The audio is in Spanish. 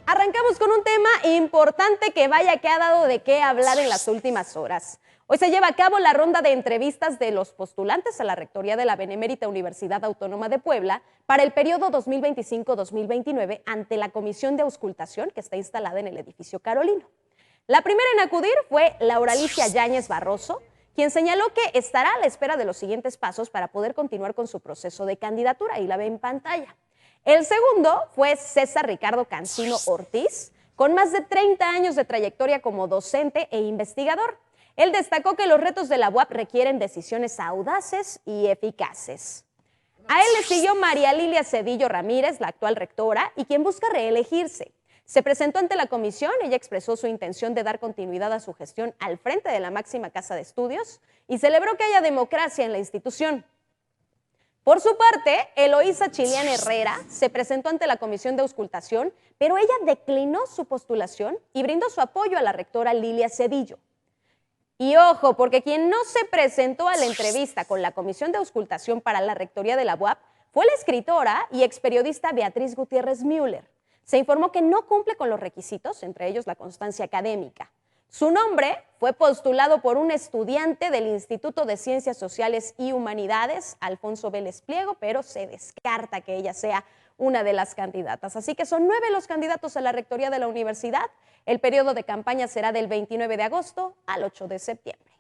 Arrancamos con un tema importante que vaya que ha dado de qué hablar en las últimas horas. Hoy se lleva a cabo la ronda de entrevistas de los postulantes a la rectoría de la Benemérita Universidad Autónoma de Puebla para el periodo 2025-2029 ante la Comisión de Auscultación que está instalada en el edificio Carolino. La primera en acudir fue Laura Alicia Yáñez Barroso, quien señaló que estará a la espera de los siguientes pasos para poder continuar con su proceso de candidatura, y la ve en pantalla. El segundo fue César Ricardo Cancino Ortiz, con más de 30 años de trayectoria como docente e investigador. Él destacó que los retos de la UAP requieren decisiones audaces y eficaces. A él le siguió María Lilia Cedillo Ramírez, la actual rectora, y quien busca reelegirse. Se presentó ante la comisión, ella expresó su intención de dar continuidad a su gestión al frente de la máxima casa de estudios y celebró que haya democracia en la institución. Por su parte, Eloísa Chilian Herrera se presentó ante la comisión de auscultación, pero ella declinó su postulación y brindó su apoyo a la rectora Lilia Cedillo. Y ojo, porque quien no se presentó a la entrevista con la comisión de auscultación para la rectoría de la UAP fue la escritora y experiodista Beatriz Gutiérrez Müller. Se informó que no cumple con los requisitos, entre ellos la constancia académica. Su nombre fue postulado por un estudiante del Instituto de Ciencias Sociales y Humanidades, Alfonso Vélez Pliego, pero se descarta que ella sea una de las candidatas. Así que son 9 los candidatos a la rectoría de la universidad. El periodo de campaña será del 29 de agosto al 8 de septiembre.